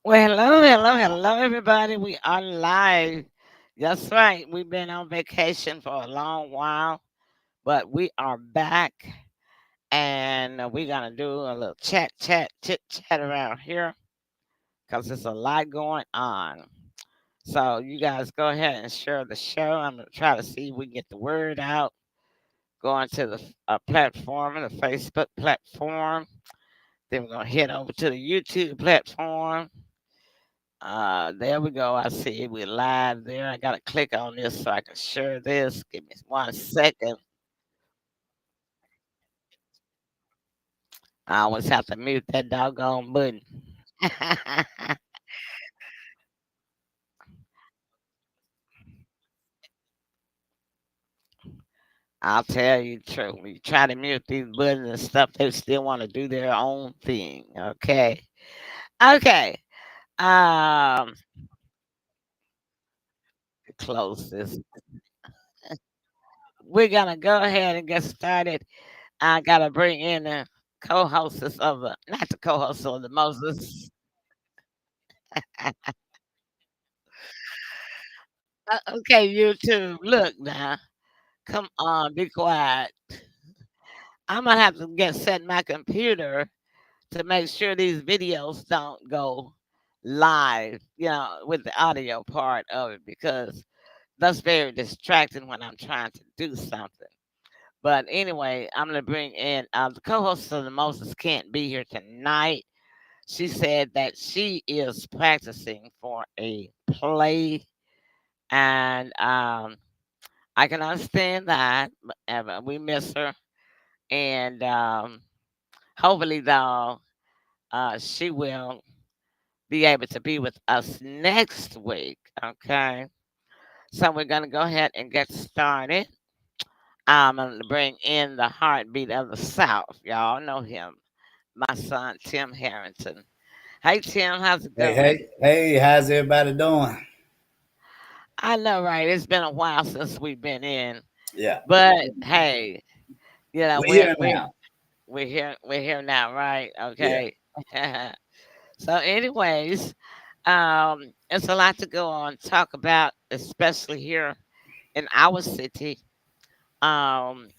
Well, hello, hello, hello, everybody. We are live. That's right. We've been on vacation for a long while, but we are back and we're going to do a little chit chat around here because there's a lot going on. So, you guys go ahead and share the show. I'm going to try to see if we can get the word out. Going to the platform, the Facebook platform. Then we're going to head over to the YouTube platform. There we go. I see we're live there. I gotta click on this so I can share this. Give me 1 second. I always have to mute that doggone button. I'll tell you the truth. When you try to mute these buttons and stuff, they still want to do their own thing. Okay. Okay. Um, close this. We're gonna go ahead and get started. I gotta bring in the co-hosts of the, not the co-hosts of the Moses. Okay, YouTube. Look now. Come on, be quiet. I'm gonna have to get set my computer to make sure these videos don't go live, with the audio part of it because that's very distracting when I'm trying to do something. But anyway, I'm gonna bring in the co-host of the Moses can't be here tonight. She said that she is practicing for a play, and I can understand that. But we miss her, and hopefully, though, she will be able to be with us next week. Okay, so we're gonna go ahead and get started. I'm gonna bring in the heartbeat of the South. Y'all know him, my son Tim Harrington. Hey Tim, how's it Hey, going? hey, hey, how's everybody doing? I know, right? It's been a while since we've been in, Yeah, but hey, we're we're here we're now. we're here now, right? Yeah. Okay. So, anyways, it's a lot to go on, talk about, especially here in our city. Um,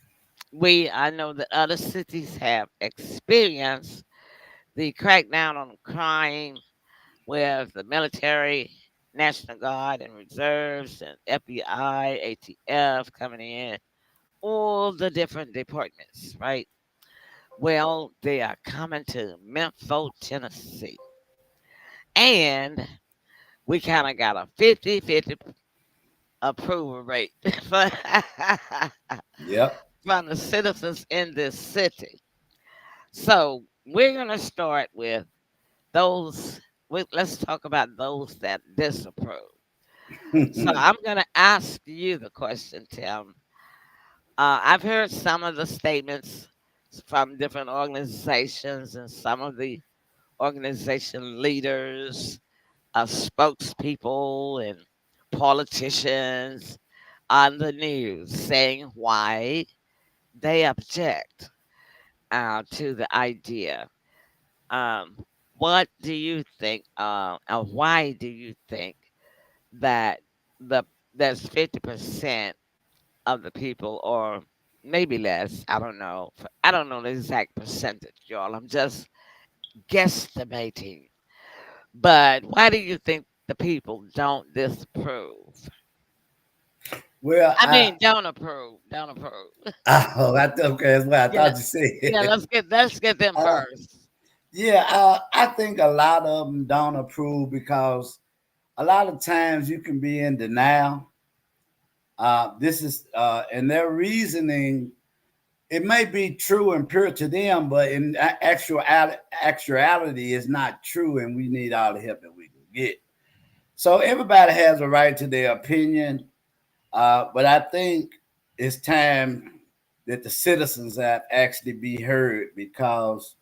I know that other cities have experienced the crackdown on crime with the military, National Guard, and reserves, and FBI, ATF coming in, all the different departments, right? Well, they are coming to Memphis, Tennessee. And we kind of got a 50-50 approval rate Yep. from the citizens in this city. So we're going to start with those. Let's talk about those that disapprove. So I'm going to ask you the question, Tim. I've heard some of the statements from different organizations and some of the organization leaders, spokespeople, and politicians on the news saying why they object to the idea. Um, what do you think, and why do you think that the there's 50% of the people, or maybe less? I don't know. I don't know the exact percentage, y'all. I'm just guesstimating. But why do you think the people don't disapprove? well, I mean, don't approve. Don't approve. okay, that's what I Yeah, thought you yeah. said. Let's get them uh, first. yeah, I think a lot of them don't approve because a lot of times you can be in denial. And their reasoning, it may be true and pure to them, but in actuality, it's not true, and we need all the help that we can get. So everybody has a right to their opinion, but I think it's time that the citizens have actually be heard because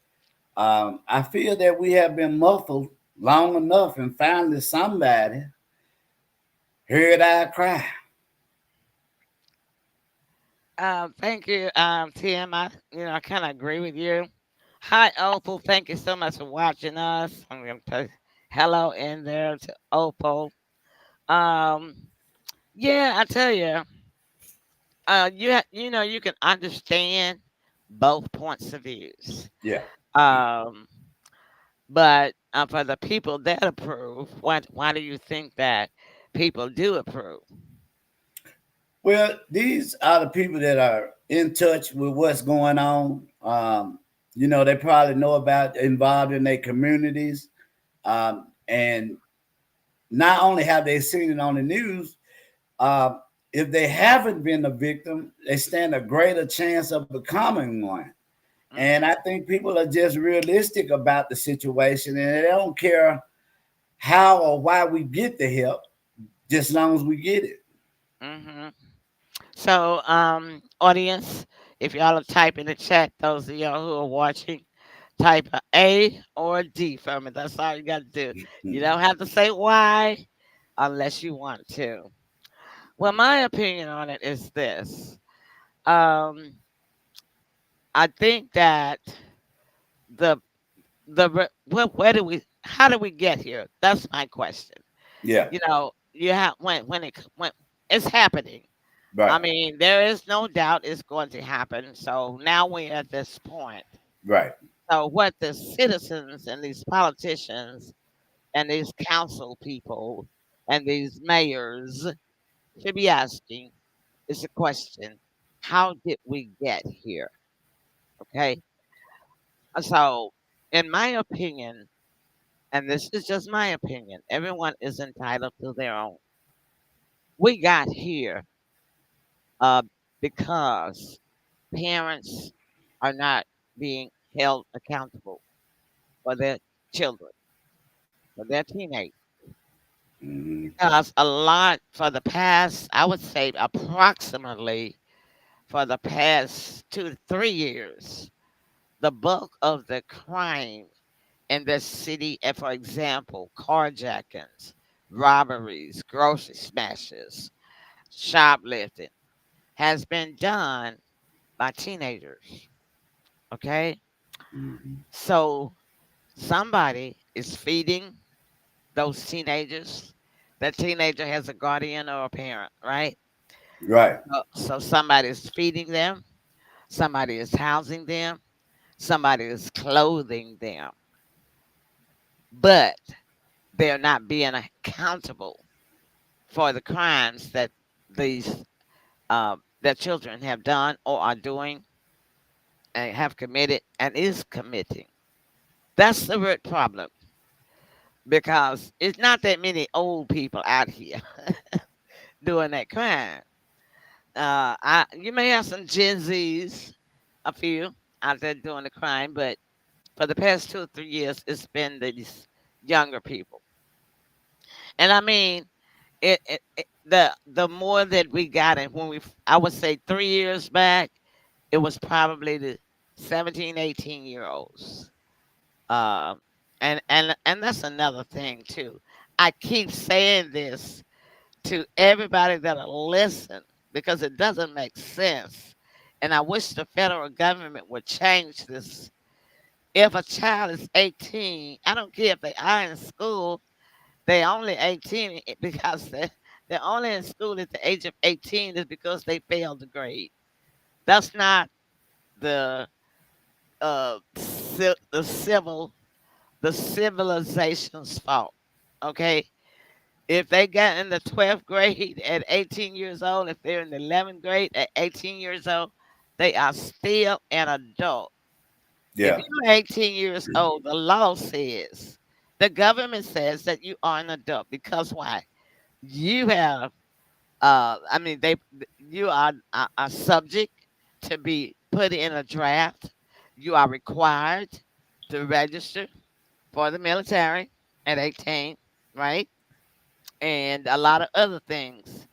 I feel that we have been muffled long enough, and finally somebody heard our cry. Thank you, Tim. I kind of agree with you. Hi, Opal. Thank you so much for watching us. I'm gonna Hello in there to Opal. Um, yeah, I tell you, you know, you can understand both points of views. Yeah. Um, but for the people that approve, why do you think that people do approve? Well, these are the people that are in touch with what's going on. They probably know about involved in their communities. And not only have they seen it on the news, uh, if they haven't been a victim, they stand a greater chance of becoming one. And I Hmm. think people are just realistic about the situation and they don't care how or why we get the help, just as long as we get it. Hmm. So, audience, if y'all are type in the chat, those of y'all who are watching, type A or D for me. That's all you got to do. You don't have to say why unless you want to. Well, my opinion on it is this. Um, I think that the where do we how do we get here? That's my question. Yeah, You know, you have when it's happening. I right, mean, there is no doubt it's going to happen. So now we're at this point. right. So what the citizens and these politicians and these council people and these mayors should be asking is the question: how did we get here? Okay, so in my opinion, and this is just my opinion, everyone is entitled to their own. We got here uh, because parents are not being held accountable for their children, for their teenagers. Mhm. Because a lot for the past, I would say approximately for the past 2 to 3 years, the bulk of the crime in the city, and for example, carjackings, robberies, grocery smashes, shoplifting, has been done by teenagers. Okay? Mhm. So somebody is feeding those teenagers. That teenager has a guardian or a parent, right? Right. So somebody is feeding them, somebody is housing them, somebody is clothing them, but they're not being accountable for the crimes that these their children have done or are doing and have committed and is committing. That's the root problem because it's not that many old people out here doing that crime. You may have some Gen Zs, a few out there doing the crime, but for the past 2 or 3 years, it's been these younger people. And I mean, the more that we got it when I would say 3 years back, it was probably the 17, 18-year olds. Um, and that's another thing too. I keep saying this to everybody that'll listen because it doesn't make sense. And I wish the federal government would change this. If a child is 18, I don't care if they are in school, they only 18 because they're only in school at the age of 18 is because they failed the grade. That's not the the the civilization's fault. Okay, if they got in the 12th grade at 18 years old, if they're in the 11th grade at 18 years old, they are still an adult. If Yeah. you're 18 years old, the law says, the government says that you are an adult because why? You have, I mean, you are subject to be put in a draft. You are required to register for the military at 18, right? And a lot of other things.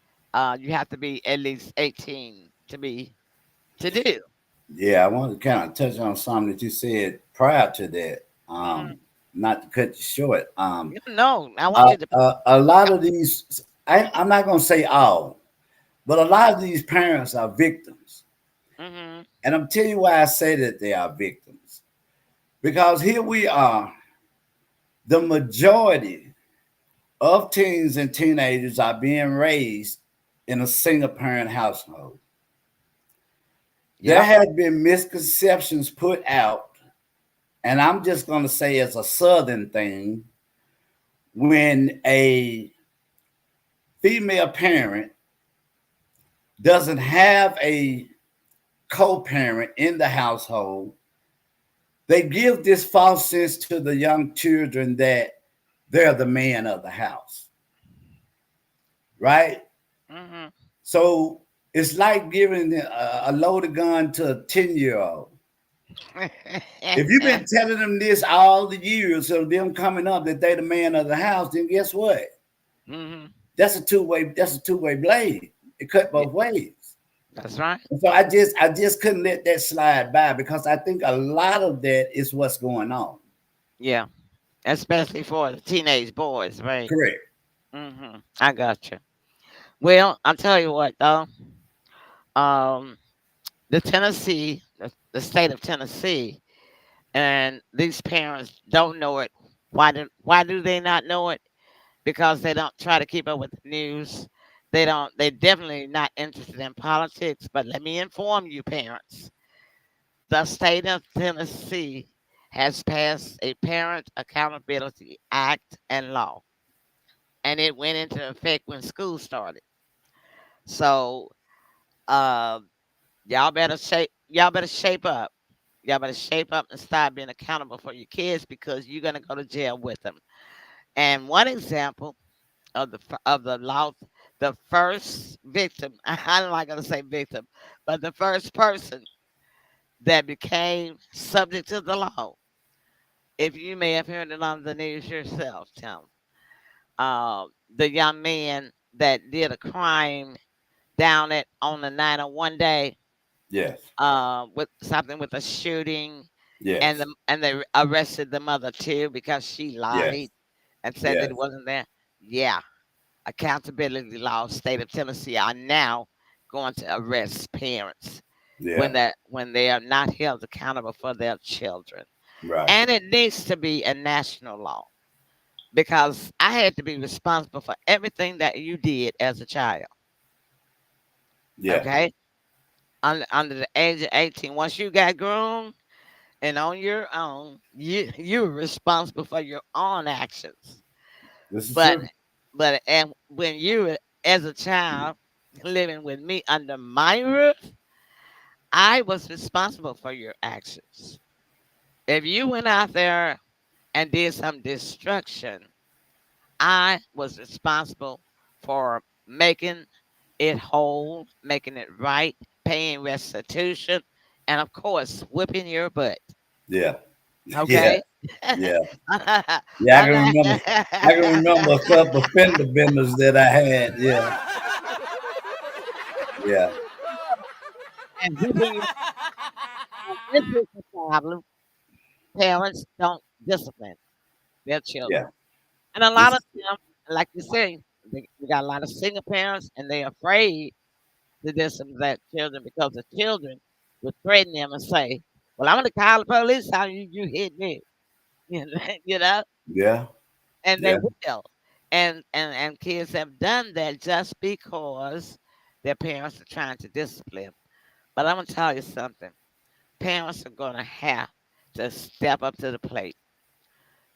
You have to be at least 18 to do. Yeah, I want to kind of touch on something that you said prior to that. Hmm. Not to cut you short. No, I want you to. A lot of these, I'm not going to say all, but a lot of these parents are victims. Hmm. And I'm telling you why I say that they are victims. Because here we are, the majority of teens and teenagers are being raised in a single parent household. There Yep. have been misconceptions put out, and I'm just going to say it's a Southern thing when a female parent doesn't have a co parent in the household, they give this false sense to the young children that they're the man of the house, right? Hmm. So it's like giving a loaded gun to a 10-year-old. If you've been telling them this all the years of them coming up that they're the man of the house, then guess what? Hmm. That's a two-way blade. It cut Yeah, both ways. that's right. And so I just couldn't let that slide by because I think a lot of that is what's going on. Yeah, especially for the teenage boys, right? Correct. I got you. Well, I'll tell you what, though. Um, the state of Tennessee, and these parents don't know it. Why do they not know it? Because they don't try to keep up with the news. They don't. They definitely not interested in politics. But let me inform you, parents. The state of Tennessee has passed a Parent Accountability Act and law, and it went into effect when school started. So, uh, y'all better shape up. Y'all better shape up and start being accountable for your kids because you're gonna go to jail with them. And one example of the law, the first victim, I'm not gonna say victim, but the first person that became subject to the law. If you may have heard it on the news yourself, Tim, the young man that did a crime down at on the 901 day, Yes. with something with a shooting, and Yes. they arrested the mother too because she lied Yes. and said that it Yes. wasn't there. Yeah, accountability laws, state of Tennessee are now going to arrest parents Yeah. when they are not held accountable for their children, Right. and it needs to be a national law because I had to be responsible for everything that you did as a child. Yeah. Okay, under the age of 18, once you got grown and on your own, you're responsible for your own actions. This is But true. and when you were as a child living with me under my roof, I was responsible for your actions. If you went out there and did some destruction, I was responsible for making it whole, making it right, paying restitution, and of course, whipping your butt. Yeah. Yeah. Okay? Yeah. I'm Yeah. I can not- remember. I can remember a couple of fender benders that I had. Yeah. Yeah. and whipping your this is the problem. Parents don't discipline their Yeah. children. And a This lot of is true. them, like you say, we got a lot of single parents and they're afraid to discipline their children because the children will threaten them and say, well, I'm going to call the police on you, you hit me. You know, Yeah. and they Yeah. will. And kids have done that just because their parents are trying to discipline. But I'm going to tell you something. Parents are going to have to step up to the plate.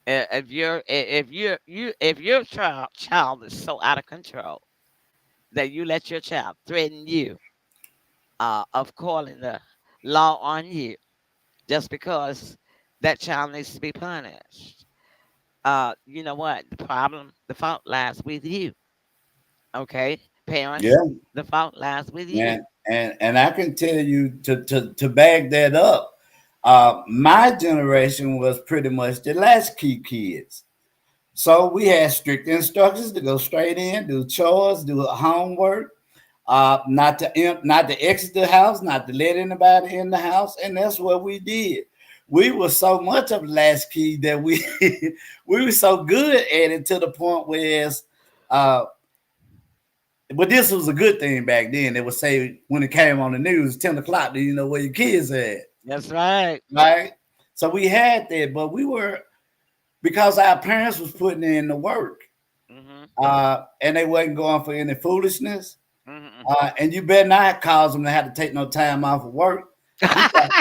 If your child is so out of control that you let your child threaten you of calling the law on you just because that child needs to be punished, you know what? The fault lies with you. Okay, parents, Yeah. the fault lies with you. And I can tell you to back that up. My generation was pretty much the latchkey kids. So we had strict instructions to go straight in, do chores, do homework, not to exit the house, not to let anybody in the house, and that's what we did. We were so much of latchkey that we we were so good at it to the point where, uh, but this was a good thing back then. They would say when it came on the news, 10 o'clock, do you know where your kids at? That's right. Right? So we had that, but we were. because our parents was putting in the work, Mm-hmm. and they wasn't going for any foolishness. Mm-hmm. And you better not cause them to have to take no time off of work. You, got-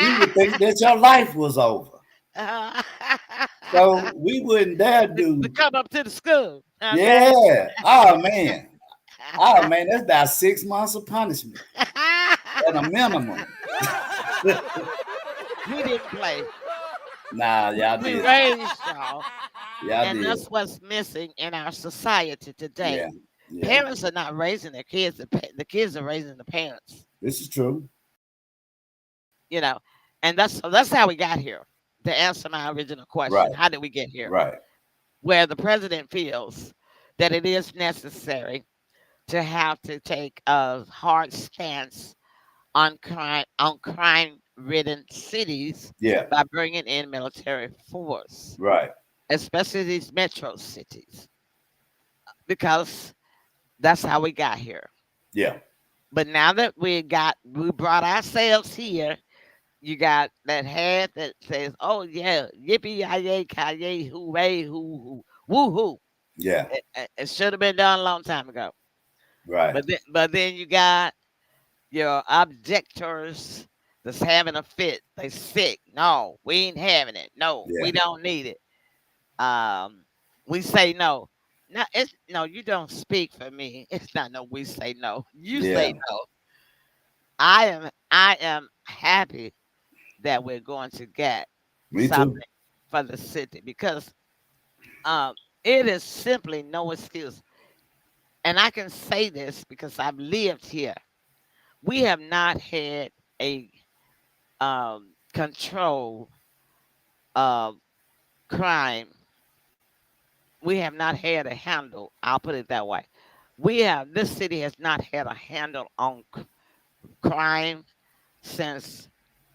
you would think that your life was over. So we wouldn't dare To do. come up to the school. Okay. Yeah. Oh man. Oh man, that's about 6 months of punishment at a minimum. We didn't play. Nah, y'all We did. raised y'all. Y'all And did. that's what's missing in our society today. Yeah. Yeah. Parents are not raising their kids. The kids are raising the parents. This is true. You know, and that's how we got here. To answer my original Right. question, how did we get here? Right. Where the president feels that it is necessary to have to take a hard stance on crime ridden cities Yeah. by bringing in military force, Right. especially these metro cities, because that's how we got here. Yeah. But now that we brought ourselves here, you got that hat that says, "Oh yeah, yippee yay, ki hooray, hoo woo hoo." Yeah. It should have been done a long time ago. Right. But then you got your objectors that's having a fit. They sick. No, we ain't having it. No, Yeah. we don't need it. Um, we say no. No, it's no. You don't speak for me. It's not no. We say no. You Yeah. say no. I am happy that we're going to get Me something too. for the city because um, it is simply no excuse. And I can say this because I've lived here. We have not had a control of crime. We have not had a handle. I'll put it that way. This city has not had a handle on crime since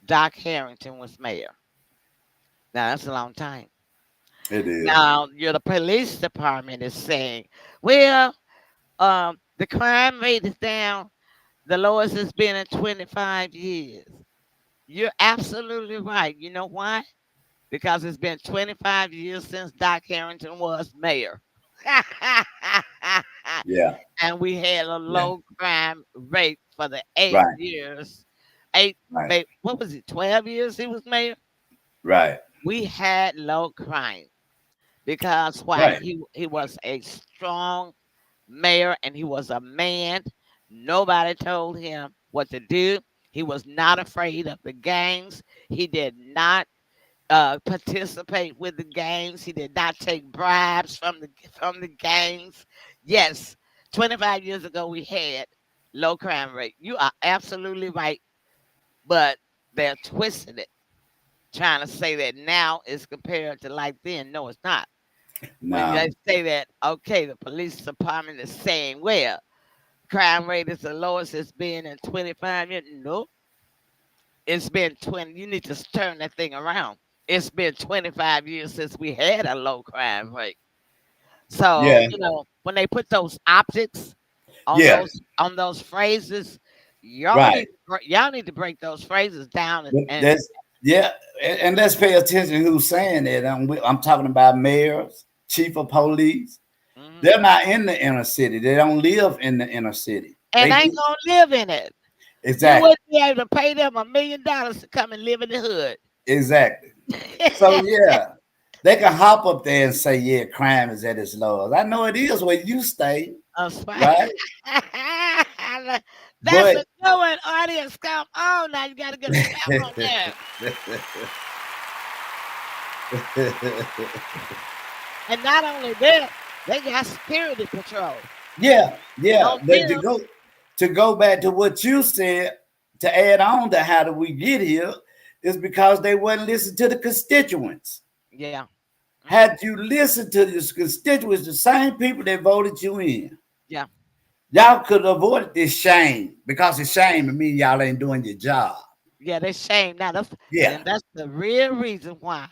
Doc Harrington was mayor. Now that's a long time. It is. Now the police department is saying, well, the crime rate is down. The lowest it's been in 25 years. You're absolutely right. You know why? Because it's been 25 years since Doc Harrington was mayor. Yeah. And we had a Yeah. low crime rate for the 8 Right. years. Eight, Right. what was it, 12 years he was mayor? Right. We had low crime because why? Right. He was a strong mayor and he was a man. Nobody told him what to do. He was not afraid of the gangs. He did not participate with the gangs. He did not take bribes from the gangs. Yes, 25 years ago we had low crime rate. You are absolutely right, but they're twisting it, trying to say that now is compared to like then. No, it's not. When Nah. they say that, okay, the police department is saying, well, crime rate is the lowest it's been in 25 years. No, it's been 20. You need to turn that thing around. It's been 25 years since we had a low crime rate. So, Yeah. when they put those optics on Yeah. those phrases, y'all Right. need y'all need to break those phrases down But and that's yeah. And let's pay attention who's saying it. I'm talking about mayors, chief of police. mhm. They're not in the inner city. They don't live in the inner city. And They ain't gonna live in it. You exactly. wouldn't be able to pay them $1 million to come and live in the hood. Exactly. So yeah, they can hop up there and say, yeah, crime is at its lowest. I know it is where you stay, right? That's But a good one, audience. Come on now, you got to get a clap on there. And not only that, they got security patrol. yeah, On but them, to go back to what you said, to add on to how do we get here, is because they wouldn't listen to the constituents. yeah. Had you listened to the constituents, the same people that voted you in, Yeah. y'all could have avoided this shame, because it's shame to me y'all ain't doing your job. Yeah, they shame. Now Yeah, and that's the real reason why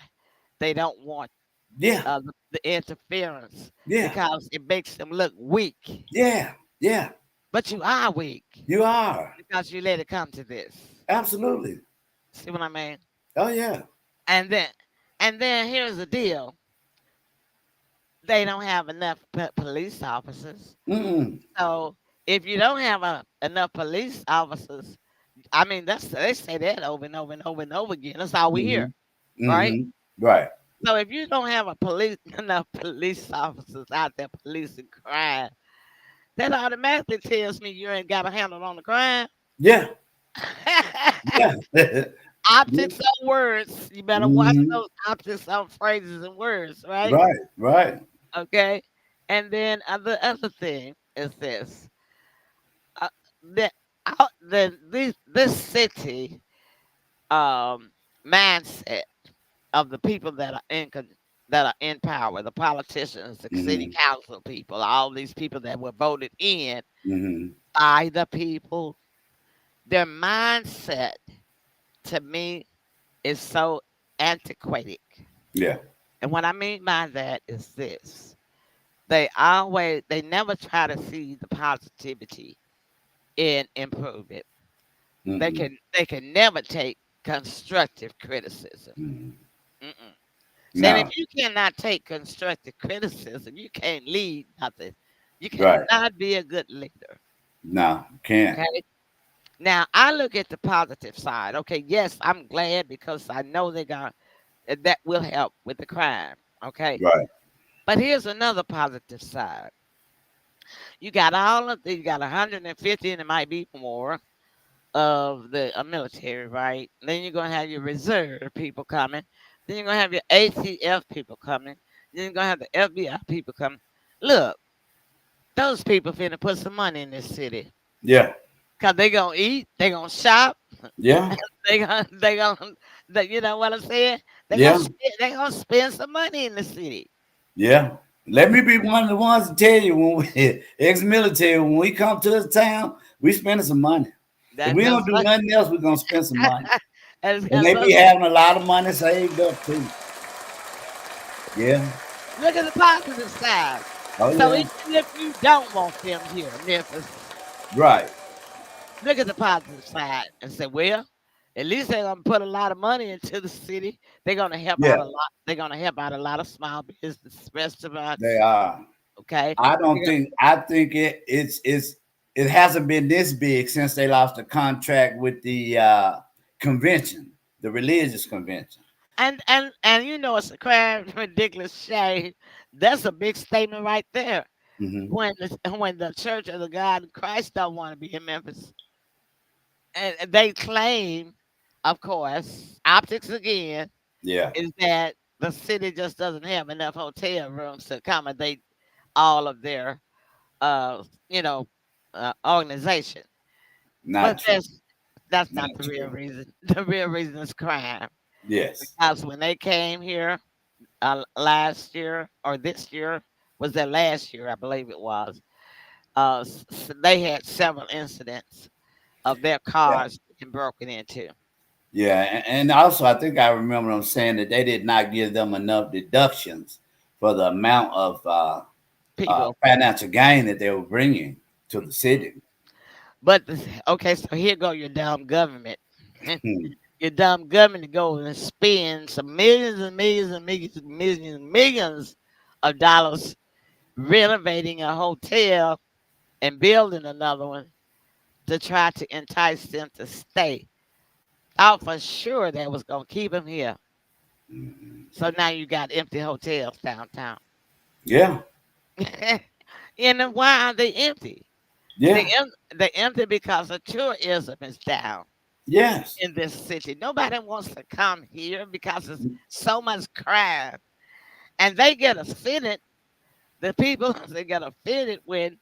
they don't want yeah, the interference yeah, because it makes them look weak. yeah, yeah. But you are weak You are. because you let it come to this. Absolutely. See what I mean? Oh yeah. And then And then here's the deal: they don't have enough police officers. Mm-mm. So if you don't have enough police officers, I mean, they say that over and over and over and over again. That's all we hear, Mm-hmm. right? Mm-hmm. Right. So if you don't have a police enough police officers out there policing crime, that automatically tells me you ain't got a handle on the crime. Yeah. Yeah. Yeah. Optics on words. You better watch Mm-hmm. those optics on phrases and words, right? Right. Right. Okay. And then the other thing is this: uh, that this city um, mindset of the people that are that are in power, the politicians, the city Mm-hmm. council people, all these people that were voted in Mm-hmm. by the people, their mindset to me is so antiquated. Yeah. And what I mean by that is this: they never try to see the positivity in improvement. Mm-mm. They can never take constructive criticism. Mm-hmm. Mm-mm. Then if No. you cannot take constructive criticism, you can't lead nothing. You Right. cannot be a good leader. No. Can't. Okay. Now I look at the positive side. Okay, yes, I'm glad because I know that will help with the crime. Okay. Right. But here's another positive side. You got 150 and it might be more of the military, right? Then you're gonna have your reserve people coming. Then you're gonna have your ATF people coming. Then you're gonna have the FBI people coming. Look, those people finna put some money in this city. Yeah. Cause they gonna eat, they gonna shop, Yeah. they gonna you know what I'm saying? Yeah. They gonna spend some money in the city. Yeah. Let me be one of the ones to tell you when we ex-military, when we come to this town, we spending some money. If That's we don't just do like nothing else, we're gonna spend some money. that's And just they be us. having a lot of money saved up too. Yeah. Look at the positive side. Oh So yeah. even if you don't want them here, Memphis, Right. look at the positive side and say, well, at least they're gonna put a lot of money into the city. They're gonna help Yeah, out a lot. They're gonna help out a lot of small business, they restaurants. are. Okay, I They don't got- think I think it hasn't been this big since they lost the contract with the convention, the religious convention. and you know it's a crime, ridiculous shame. That's a big statement right there. Hmm. When the Church of the God in Christ don't want to be in Memphis, and they claim, of course, optics again Yeah. is that the city just doesn't have enough hotel rooms to accommodate all of their you know organization. Not But true. that's not Not the real true. reason. The real reason is crime. Yes. Because when they came here last year or this year, was that last year? I believe it was. They had several incidents of their Yeah. cars being broken into. Yeah. And also, I think I remember them saying that they did not give them enough deductions for the amount of People. financial gain that they were bringing to the Mhm. city. But okay, so here go your dumb government. Hmm. Your dumb government to go and spend some millions and millions and millions and millions and millions of dollars renovating a hotel and building another one to try to entice them to stay. Thought for sure that was gonna keep them here. Mhm. So now you got empty hotels downtown. Yeah. And then why are they empty? Yeah. They empty because the tourism is down Yes. in this city. Nobody wants to come here because there's so much crime. And they get offended. The people they get offended when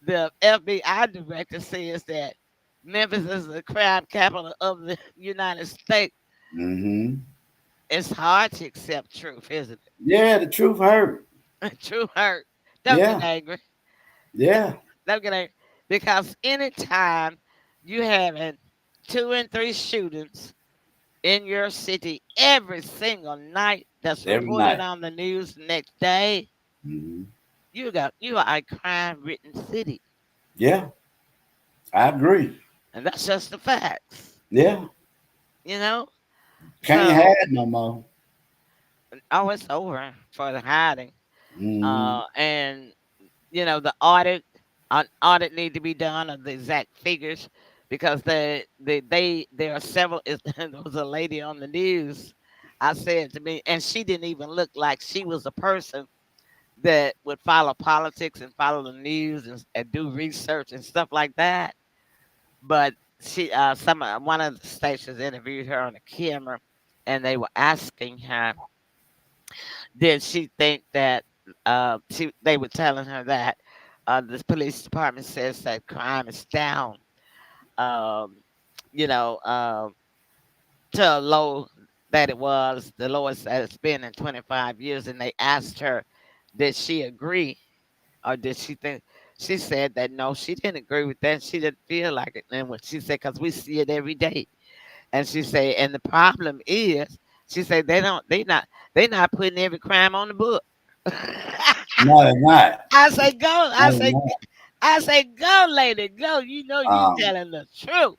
the FBI director says that Memphis is the crime capital of the United States. Hmm. It's hard to accept truth, isn't Yeah. The truth hurt. it? Truth hurt. Don't get Yeah. angry. Yeah. Don't get angry. Because anytime you having 2 and 3 shootings in your city every single night that's Every reported night. on the news the next day, Hmm. you are a crime ridden city. Yeah. I agree. And that's just the facts. Yeah. You know? Can't So have no more. Oh, it's over for the hiding. Hmm. And the audit need to be done of the exact figures because there are several. There was a lady on the news. I said to me, and she didn't even look like she was a person that would follow politics and follow the news and do research and stuff like that. But one of the stations interviewed her on the camera, and they were asking her, did she think that they were telling her that the police department says that crime is down, um, you know, to a low that it was the lowest that it's been in 25 years, and they asked her, did she agree or did she think? She said that no, she didn't agree with that. She didn't feel like it. And when she said, because we see it every day, and she said, and the problem is, she said they not putting every crime on the book. No, they're not. I say go. No, they're not. I say go, lady, go. You know you Um, telling the truth.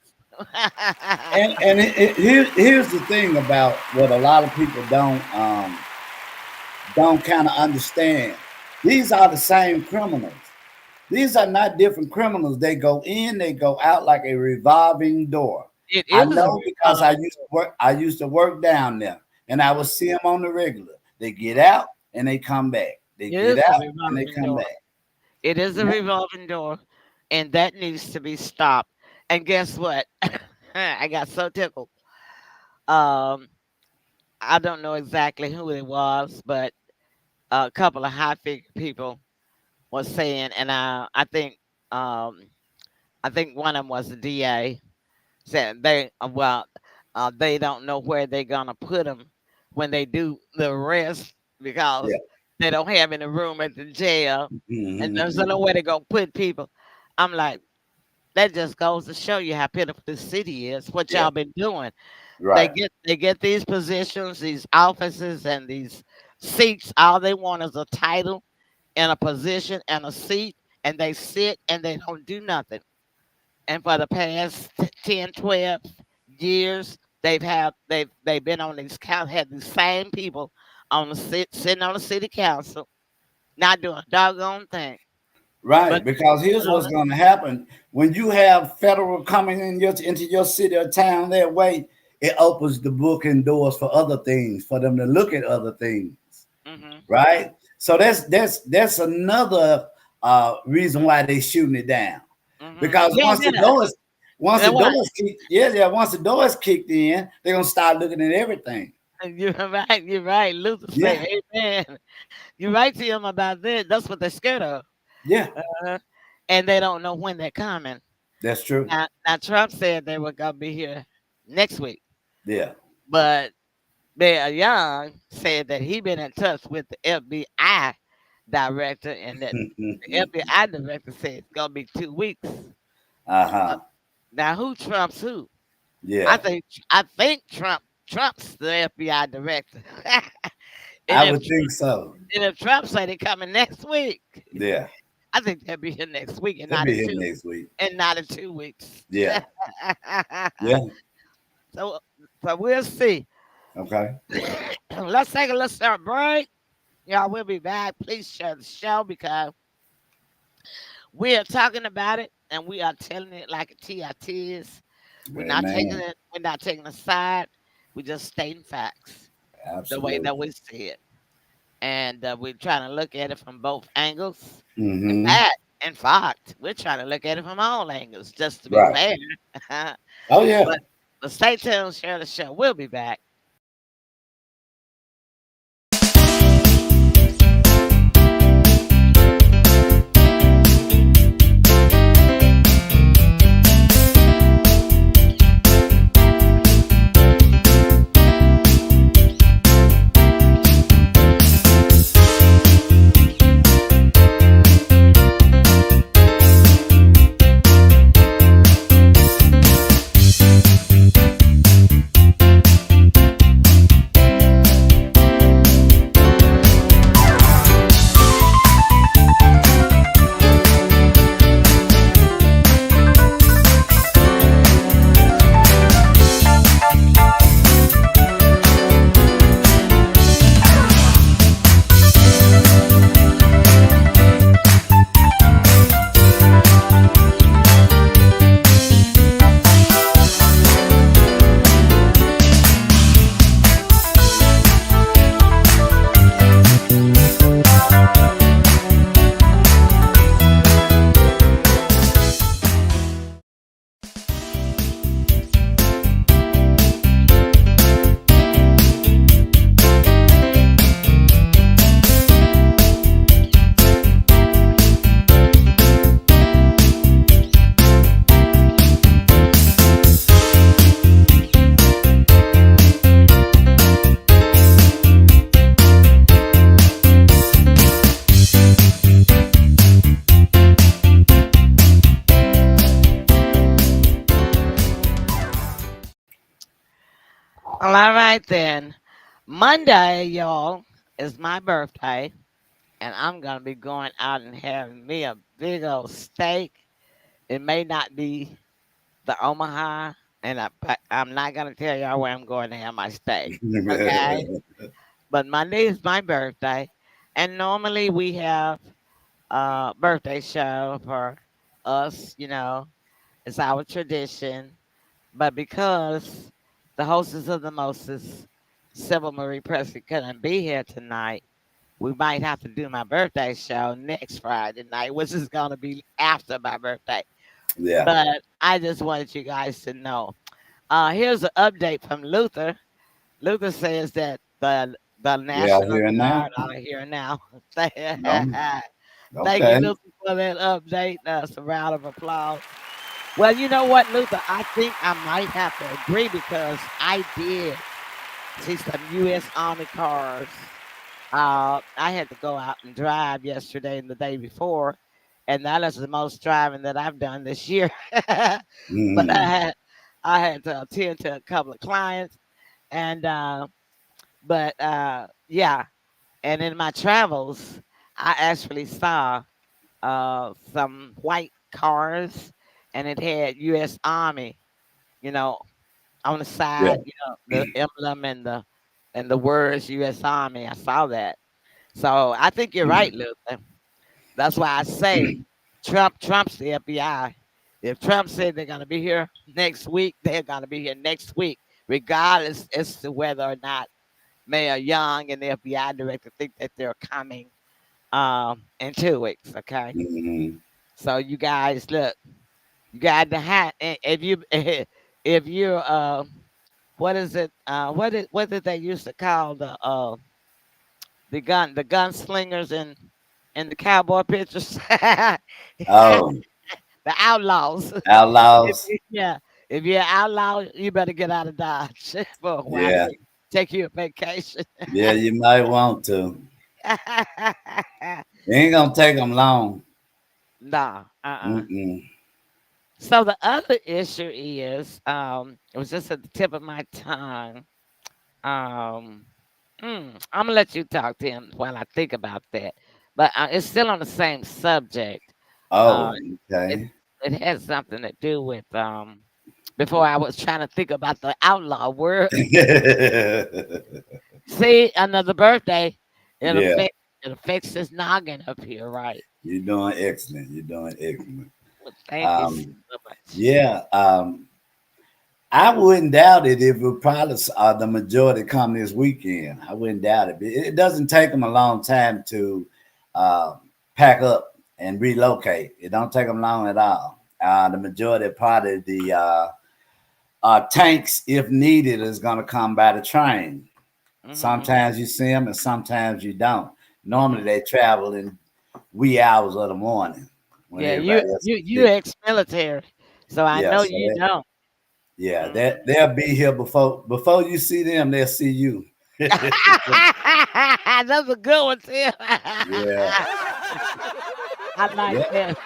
and here's the thing about what a lot of people don't kind of understand. These are the same criminals. These are not different criminals. They go in, they go out like a revolving door. It I is a know because I revolving used to work. I used to work down there, and I would see them on the regular. They get out and they come back. They It get is a out and they revolving come door. back. It is a revolving door, and that needs to be stopped. And guess what? I got so tickled. Um, I don't know exactly who it was, but a couple of high figure people was saying, and um, I think one of them was the DA said they don't know where they're gonna put them when they do the arrest Yeah. because they don't have any room at the jail, and there's Mhm. nowhere to go put people. I'm like, that just goes to show you how pitiful this city is. What Yeah. y'all been doing? They Right. get these positions, these offices, and these seats. All they want is a title and a position and a seat, and they sit and they don't do nothing. And for the past 10, 12 years, they've been on these had these same people on sitting on the city council, not doing a doggone thing. Right. But Because here's all what's going to happen when you have federal coming into your city or town that way. It opens the book and doors for other things for them to look at other things. hmm Right. So that's another reason why they shooting it down. Because Yeah, yeah. once And the what? doors kicked, yeah, once the doors kicked in, they're gonna start looking at everything. You're right. You're right. Luther Yeah, say, "Amen." You're right to him about that. That's what they're scared of, yeah, uh, and they don't know when they're coming. that's true. Now, Trump said they were gonna be here next week, Yeah. but Bear Young said that he been in touch with the FBI director, and that the FBI director said it's gonna be 2 weeks. Uh, Uh-huh. Now, who trumps who? I Yeah. think I think Trump's the FBI director. and I if would think so. and if Trump say they coming next week, Yeah. I think they'll be here next week They'll be here next week. and not in 2 weeks. Yeah. Yeah. so so we'll see. Okay. Let's take a little short break. Y'all, we'll be back. Please share the show because we are talking about it and we are telling it like it is. Amen. We're not taking a side. We're just stating facts the way Absolutely. that we see it. And we're trying to look at it from both angles. Mm-hmm. In fact, we're trying to look at it from all angles, just to be Right. fair. Oh yeah. but stay tuned, share the show. We'll be back. Well, all right then. Monday, y'all, is my birthday, and I'm gonna be going out and having me a big old steak. It may not be the Omaha, and but I'm not gonna tell y'all where I'm going to have my steak. Okay, but Monday is my birthday, and normally we have a birthday show for us. It's our tradition. But because the hostess of the mostest, Sybil Marie Presley, couldn't be here tonight, we might have to do my birthday show next Friday night, which is going to be after my birthday. Yeah. But I just wanted you guys to know. Here's an update from Luther. Luther says that the Yeah, National here and now. Guard are here now. No. Thank you, Okay. Luther, for that update. That's a round of applause. Well, you know what, Luther? I think I might have to agree because I did see some U.S. Army cars. I had to go out and drive yesterday and the day before, and that is the most driving that I've done this year. But Mm. I had to attend to a couple of clients, and yeah, and in my travels, I actually saw some white cars, and it had U.S. Army, you know, on the Yeah. side, the emblem and the words U.S. Army. I saw that. So I think you're right, Luther. That's why I say Trump's the FBI. If Trump said they're gonna be here next week, they're gonna be here next week, regardless as to whether or not Mayor Young and the FBI director think that they're coming in 2 weeks. Okay. Mm. So you guys look, you got to have if you if you're what is it? What did they used to call the gunslingers in the cowboy pictures? The Oh, outlaws. outlaws. Yeah, if you're an outlaw, you better get out of Dodge for a while. Yeah. Take you a vacation. Yeah, you might want to. It ain't gonna take them long. Nah, Mm-mm. So the other issue is, it was just at the tip of my tongue. Um, I'm gonna let you talk to him while I think about that. But it's still on the same subject. Uh, Oh, it okay. it has something to do with Before I was trying to think about the outlaw word. See, another birthday. It Yeah, affects it affects this noggin up here, right? you're doing excellent. You're doing excellent. Well, thank you so Um, much. yeah, I wouldn't doubt it if it probably the majority come this weekend. I wouldn't doubt it. It doesn't take them a long time to uh, pack up and relocate. It don't take them long at all. The majority, part of the tanks, if needed, is going to come by the train. Hmm. Sometimes you see them, and sometimes you don't. Normally, Hmm. they travel in wee hours of the morning when Yeah, you everybody else you is you asleep. ex-military, so I Yeah, know so you know. yeah, Mhm. that they'll be here before you see them. They'll see you. That's a good one, Tim. Yeah, I like yeah, that.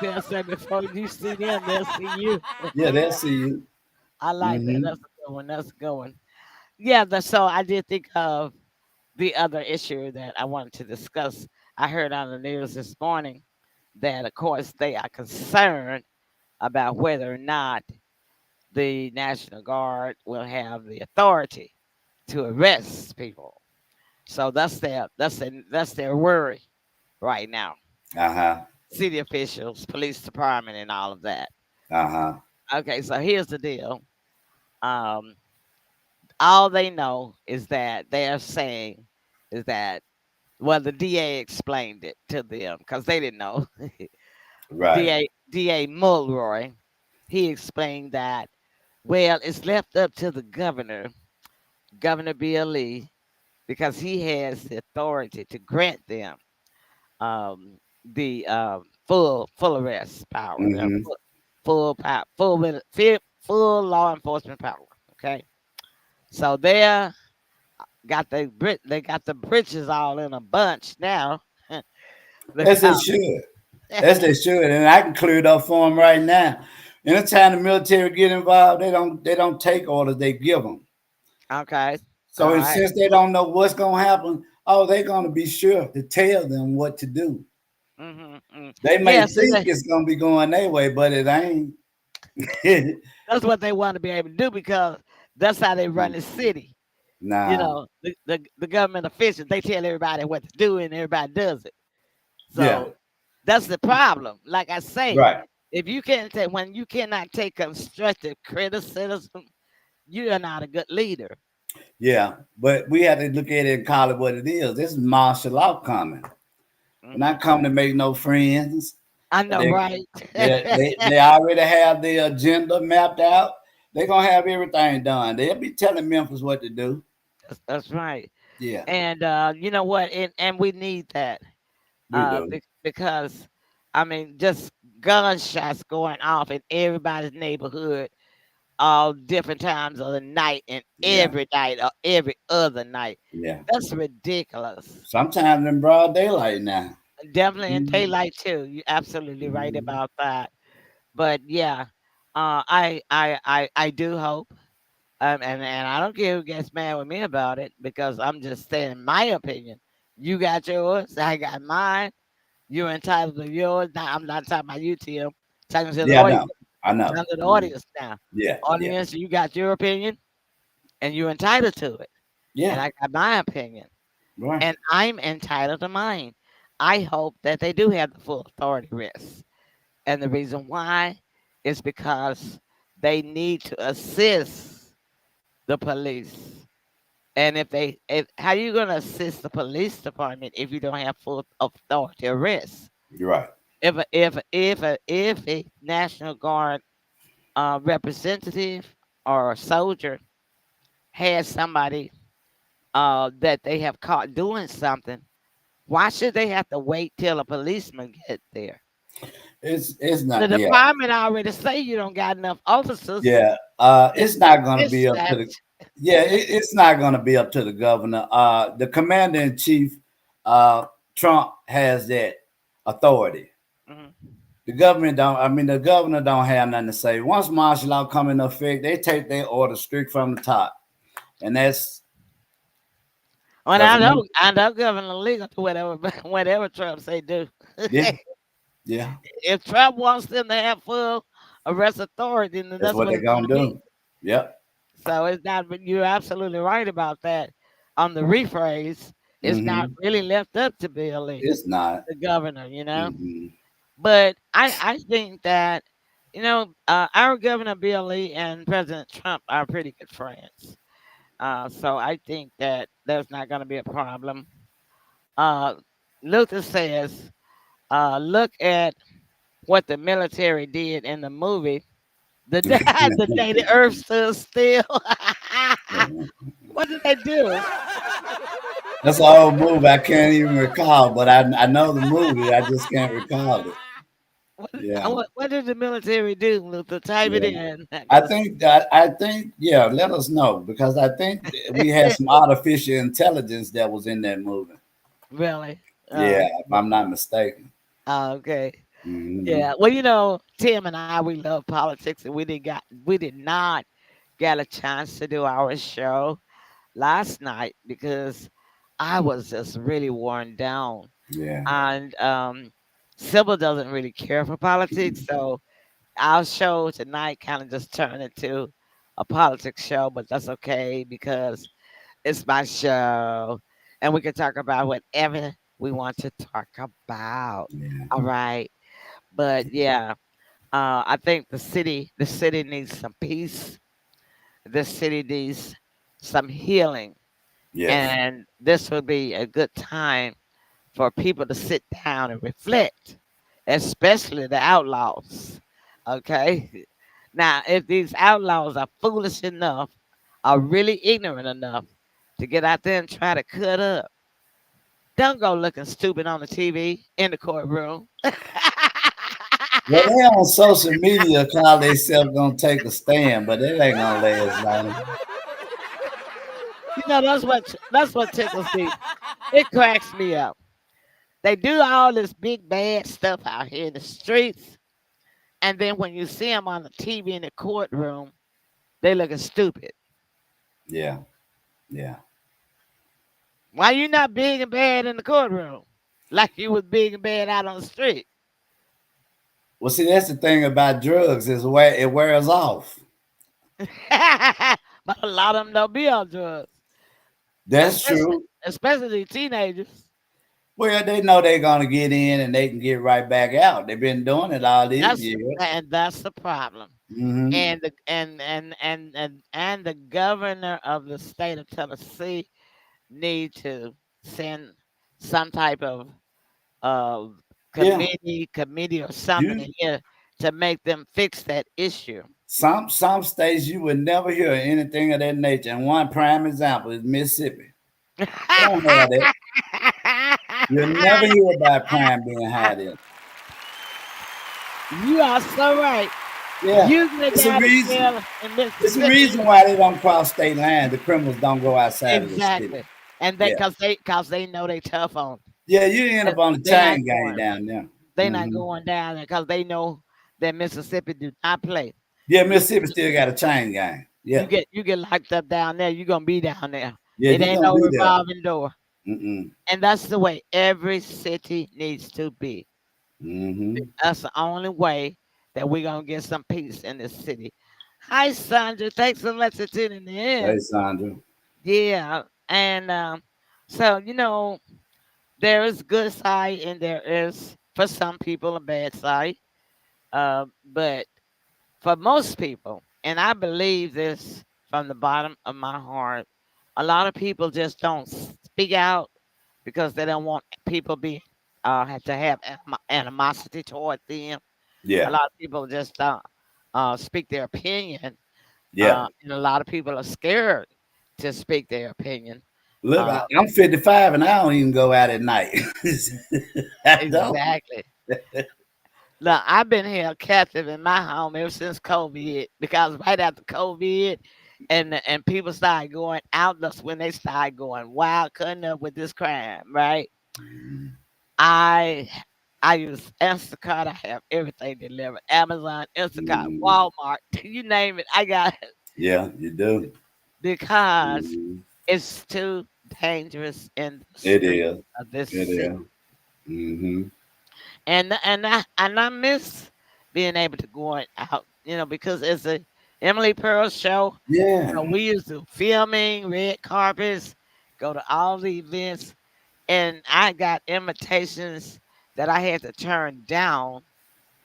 They'll say before you see them, they'll see you. yeah. They'll see you. I like that. Hmm. That's a good one. That's a good one. Yeah, so I did think of the other issue that I wanted to discuss. I heard on the news this morning that, of course, they are concerned about whether or not the National Guard will have the authority to arrest people. So that's their worry right now. Uh huh. City officials, police department, and all of that. Uh huh. Okay, so here's the deal. Um, all they know is that they're saying is that, well, the DA explained it to them because they didn't know. Right. DA Mulroy, he explained that, well, it's left up to the governor, Governor Bill Lee, because he has the authority to grant them the full arrest power, the Hmm. full power, full law enforcement power. Okay, so they got the britches all in a bunch now. As they Because should. As they should. And I can clear it up for them right now. Anytime the military get involved, they don't take orders. They give them. Okay. So, All and right. since they don't know what's gonna happen, oh, they're gonna be sure to tell them what to do. Mm-hmm. They may Yeah. See, think it's gonna be going their way, but it ain't. that's what they want to be able to do because that's how they run the city. You Nah, know, the government officials, they tell everybody what to do and everybody does it. yeah, So that's the problem. Like I say, right, if you can't take when you cannot take constructive criticism, you are not a good leader. yeah. But we have to look at it and call it what it is. This is martial law coming. We're Hmm. not coming to make no friends. I know, They right? they already have their agenda mapped out. They're gonna have everything done. They'll be telling Memphis what to do. That's right. Yeah, And you know what? And we need that we do. because I mean, just gunshots going off in everybody's neighborhood all different times of the night and Yeah, every night or every other night. yeah. That's ridiculous. Sometimes in broad daylight now. Definitely in Mhm, daylight too. You're absolutely right mhm. about that. But yeah, I do hope, and I don't care who gets mad with me about it because I'm just saying my opinion. You got yours, I got mine. You're entitled to yours. Now I'm not talking about you, Tim. Talking to the Yeah, I audience. know. I know. Talking to the Mhm. audience now. Yeah, yeah, Audience, you got your opinion, and you're entitled to it. And yeah. I got my opinion, Right. and I'm entitled to mine. I hope that they do have the full authority rest. And the reason why is because they need to assist the police. And if how you gonna assist the police department if you don't have full authority arrest? You're right. If a National Guard representative or a soldier has somebody that they have caught doing something, why should they have to wait till a policeman get there? It's The not. Yeah, department already say you don't got enough officers yeah. to It's not going to be up to the. dispatch. Yeah, it's not going to be up to the governor. The commander in chief, Trump has that authority. Mhm. The government don't. I mean, the governor don't have nothing to say. Once martial law come into effect, they take their order strict from the top, and that's Well, because I know Governor Lee gonna do whatever whatever Trump say do. yeah, yeah, If Trump wants them to have full arrest authority, then that's that's what what they're it's gonna gonna be. do. Yep. So it's not. But you're absolutely right about that. On the rephrase, it's not Hmm. really left up to Bill Lee, It's not. the governor. Hmm. But I think that our Governor Bill Lee and President Trump are pretty good friends. So I think that there's not going to be a problem. Uh, Luther says, look at what the military did in the movie, the day, the day the earth stood still. What did they do? That's an old movie. I can't even recall, but I know the movie. I just can't recall it. What, Yeah, what did the military do, Luther? Type it yeah. in. 'Cause I think yeah. Let us know because I think we had some artificial intelligence that was in that movie. really? Yeah, if Yeah. I'm not mistaken. Okay. Hmm. Yeah. Well, Tim and I, we love politics, and we did not get a chance to do our show last night because I was just really worn down. Yeah. And Sybil doesn't really care for politics, so our show tonight kind of just turned into a politics show, but that's okay because it's my show, and we can talk about whatever we want to talk about. Yeah. All right, but yeah, I think the city needs some peace. The city needs some healing, Yes. and this would be a good time for people to sit down and reflect, especially the outlaws. Okay. Now, if these outlaws are foolish enough, are really ignorant enough to get out there and try to cut up, don't go looking stupid on the TV in the courtroom. Well, they on social media call themselves gonna take a stand, but it ain't gonna last long. That's what tickles me. It cracks me up. They do all this big bad stuff out here in the streets, and then when you see them on the TV in the courtroom, they looking stupid. Yeah. Yeah. Why you not big and bad in the courtroom like you was big and bad out on the street? Well, see, that's the thing about drugs is where it wears off. But a lot of them don't be on drugs, That's especially true. especially teenagers. Well, they know they're gonna get in and they can get right back out. They've been doing it all these That's years. and that's the problem. Hmm. And the governor of the state of Tennessee need to send some type of uh, Yeah. committee or something You in here to make them fix that issue. some states you would never hear anything of that nature. And one prime example is Mississippi. They don't have that. You'll never hear about crime being high there. You are so right. Yeah. Usually It's a down in reason. jail in It's a Mississippi. reason why they don't cross state lines. The criminals don't go outside of the city. Exactly. And Yeah. cause they know they tough on. Yeah, you end up on the They not chain gang going. down there. They not Hmm. going down there because they know that Mississippi do not play. Yeah, You Mississippi still got a chain gang. Yeah. you get locked up down there, you're gonna be down there. Yeah, It you're ain't gonna no be there. revolving door. Mm-mm. And that's the way every city needs to be. Mm-hmm. That's the only way that we're gonna get some peace in this city. Hi Sandra, thanks so much for tuning Hey, in. Sandra. Yeah. And so there is good side and there is for some people a bad side. But for most people, and I believe this from the bottom of my heart, a lot of people just don't speak out because they don't want people be have to have animosity toward them. A Yeah. lot of people just don't speak their opinion, Yeah. and a lot of people are scared to speak their opinion. Look, Uh, I'm 55 and I don't even go out at night. I don't. exactly. Look, I've been here captive in my home ever since COVID because right after COVID and people started going out, that's when they started going wild, cutting up with this crime, right? I I use Instacart, I have everything delivered. Amazon, Instacart, Mhm. Walmart, you name it, I got it Yeah, you do. because Mhm. it's too dangerous in the It street is. of this It city. is. Mm-hmm. And I miss being able to go out, because it's a Emily Pearl show. Yeah. We used to filming, red carpets, go to all the events, and I got invitations that I had to turn down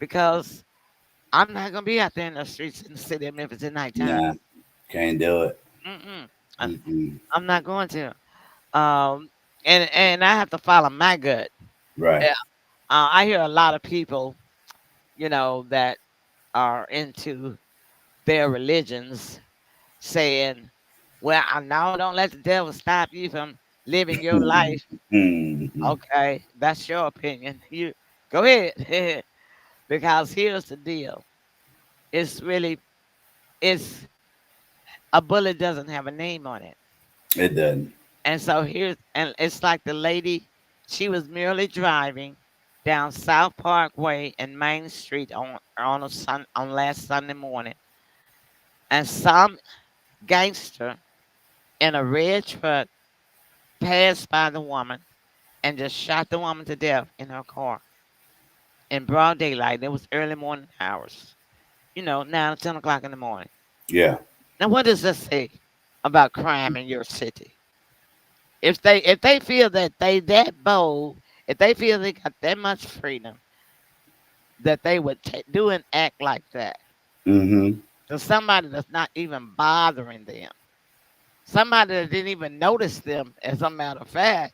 because I'm not gonna be out there in the streets in the city of Memphis at nighttime. Nah, can't do it. Mm-mm. I- Mm-mm. I'm not going to. And I have to follow my gut. Right. Yeah. I hear a lot of people, that are into their religions saying, well, I know don't let the devil stop you from living your life. Mm-hmm. Okay, that's your opinion. You go ahead. Because here's the deal. It's really it's a bullet doesn't have a name on it. It doesn't. And it's like the lady, she was merely driving down South Parkway and Main Street on last Sunday morning, and some gangster in a red truck passed by the woman and just shot the woman to death in her car in broad daylight. It was early morning hours, 9 or 10 o'clock in the morning. Yeah. Now, what does this say about crime in your city? If they feel that they that bold, if they feel they got that much freedom, that they would do and act like that Mm-hmm. to somebody that's not even bothering them, somebody that didn't even notice them, as a matter of fact,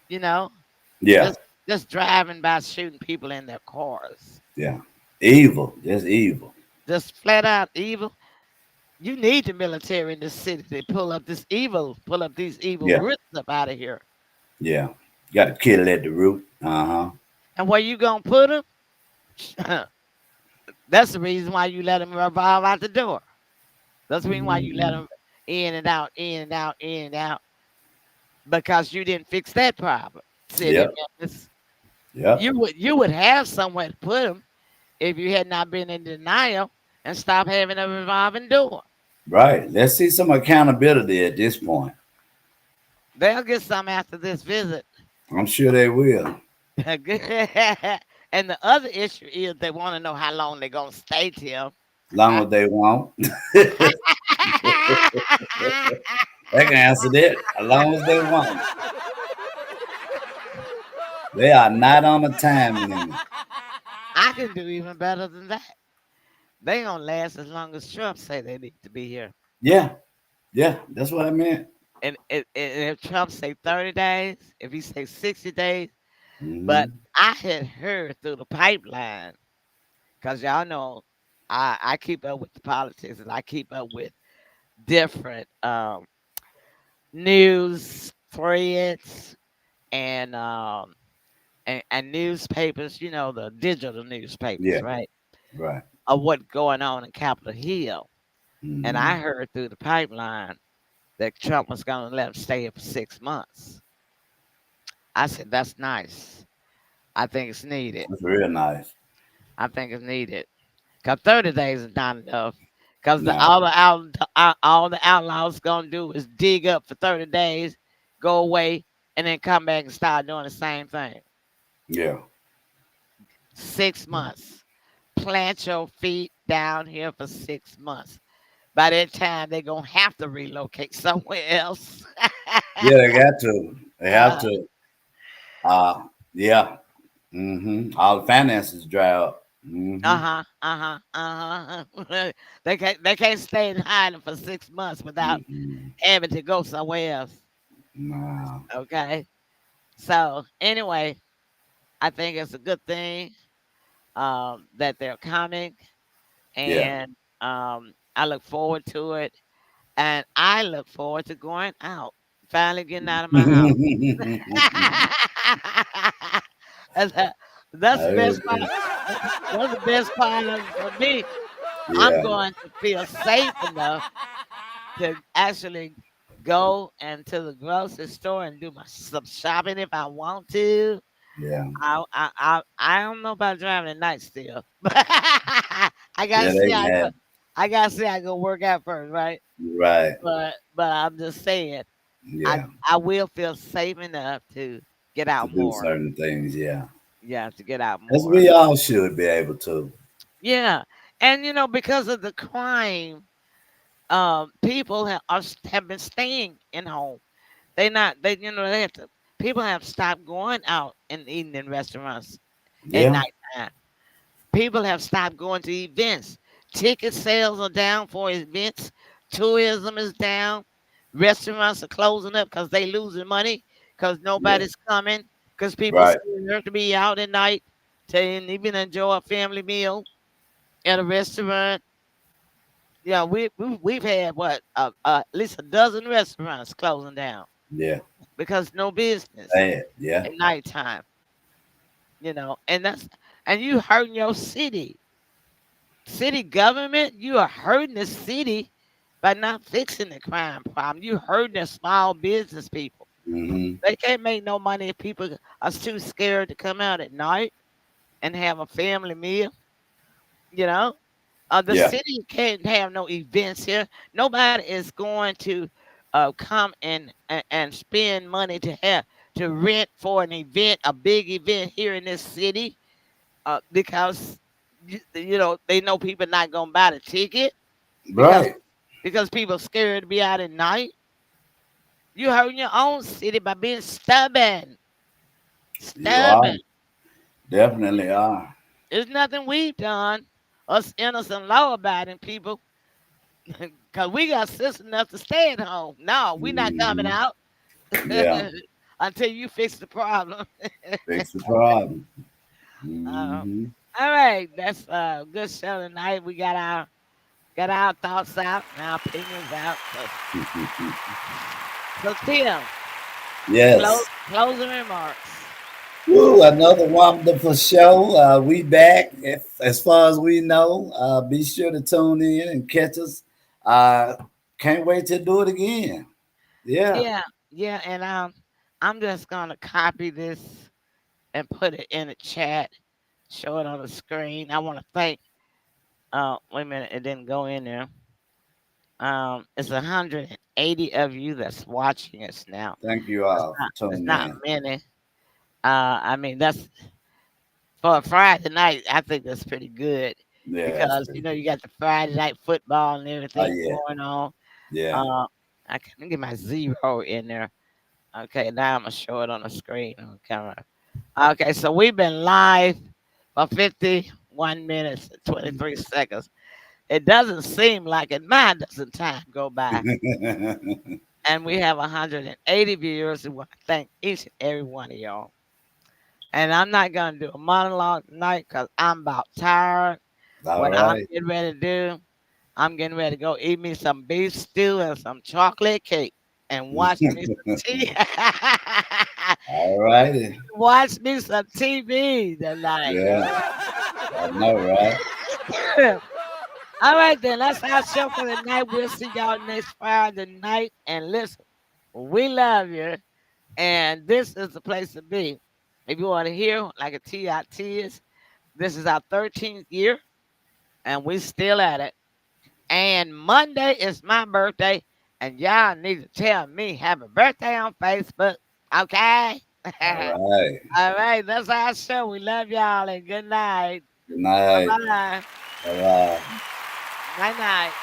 you know, Yeah. just just driving by shooting people in their cars, Yeah. Evil. Just evil. just flat out evil. You need the military in this city to pull up these evil Yeah. roots up out of here. Yeah. Got to kill it at the root. Uh-huh. And where you gonna put them? That's the reason why you let them revolve out the door. That's the reason why you let Mhm. them in and out, in and out, in and out, because you didn't fix that problem. City of Yep. Memphis. Yep. You would have somewhere to put them if you had not been in denial and stop having a revolving door. Right. Let's see some accountability at this point. They'll get some after this visit. I'm sure they will. And the other issue is they want to know how long they're gonna stay till. Long as they want. They can answer that as long as they want. They are not on a time limit. I can do even better than that. They gonna last as long as Trump say they need to be here. Yeah, yeah, that's what I meant. And if Trump say 30 days, if he say 60 days, but Hmm. I had heard through the pipeline, because y'all know I keep up with the politics and I keep up with different news threads and and newspapers, the digital newspapers, Yeah, right? right. Of what's going on in Capitol Hill. And Hmm. I heard through the pipeline that Trump was going to let him stay here for 6 months. I said, that's nice. I think it's needed. That's real nice. I think it's needed. Because 30 days is not enough. Because No, all the outlaws going to do is dig up for 30 days, go away, and then come back and start doing the same thing. yeah. 6 months. Plant your feet down here for 6 months. By that time, they're going to have to relocate somewhere else. Yeah, they got to. They have uh, to. Uh, yeah. All the finances dry up. uh-huh, uh-huh, uh-huh. They can't stay in hiding for 6 months without Hmm. having to go somewhere else. No. Okay. So anyway, I think it's a good thing that they're coming, Yeah. and I look forward to it, and I look forward to going out, finally getting out of my house. that's, the- that's I the heard best part. that. That's the best part of it for me. I'm Yeah. going to feel safe enough to actually go into the grocery store and do some shopping if I want to. Yeah. I don't know about driving at night still. I gotta Yeah, see they how I go. have. I gotta see how I go work out first, right? Right. But I'm just saying, I Yeah. I will feel safe enough to get To out do more. certain things. Yeah. Yeah, to get out As more. we all should be able to. Yeah, and because of the crime, people have been staying in home. They have to. People have stopped going out and eating in restaurants at Yeah. nighttime. People have stopped going to events. Ticket sales are down for events. Tourism is down. Restaurants are closing up because they losing money because Yeah. nobody's coming because people Right. scared to be out at night to even enjoy a family meal at a restaurant. Yeah, we've had at least a dozen restaurants closing down Yeah. because no business Bad. Yeah. at nighttime. And you hurting your city government. You are hurting the city by not fixing the crime problem. You hurting the small business people. Hmm. They can't make no money if people are too scared to come out at night and have a family meal. You know, the Yeah. city can't have no events here. Nobody is going to come and spend money to rent for an event, a big event here in this city, because they know people not gonna buy the ticket because Right. people scared to be out at night. You hurting your own city by being stubborn. You are. Stubborn. Definitely are. There's nothing we've done, us innocent law abiding people, because we got sense enough to stay at home. No, we not coming Hmm. out Yeah. until you fix the problem. Fix the problem. uh, Hmm. all right, that's a good show tonight. We got our thoughts out and our opinions out. So Tim, Yes. closing remarks. Woo, another wonderful show. We back as far as we know. Be sure to tune in and catch us. Uh, can't wait to do it again. Yeah. Yeah, yeah, and I'm just gonna copy this and put it in the chat, show it on the screen. I want to thank. Wait a minute, it didn't go in there. It's 180 of you that's watching us now. Thank you It's all for it's tuning not in. many. I mean, that's for a Friday night. I think that's pretty good Yeah, that's because pretty you good. got the Friday night football and Oh everything yeah, going on. yeah. Uh, I can get my zero in there. Okay, now I'm gonna show it on the screen on camera. Okay, so we've been live for 51 minutes and 23 seconds. It doesn't seem like it. Mine doesn't time go by. And we have 180 viewers. We want to thank each and every one of y'all. And I'm not going to do a monologue tonight because I'm about tired. All What I'm right. getting ready to do, I'm getting ready to go eat me some beef stew and some chocolate cake and watch me some TV. All righty. Watch me some TV tonight. Yeah, I know, right? All right, then. That's our show for the night. We'll see y'all next Friday night. And listen, we love you. And this is the place to be. If you want to hear like a TIT is, this is our 13th year, and we still at it. And Monday is my birthday, and y'all need to tell me happy birthday on Facebook. Okay? All All right. right, that's our show. We love y'all, and good night. Good night. Bye bye. Bye bye. Night night.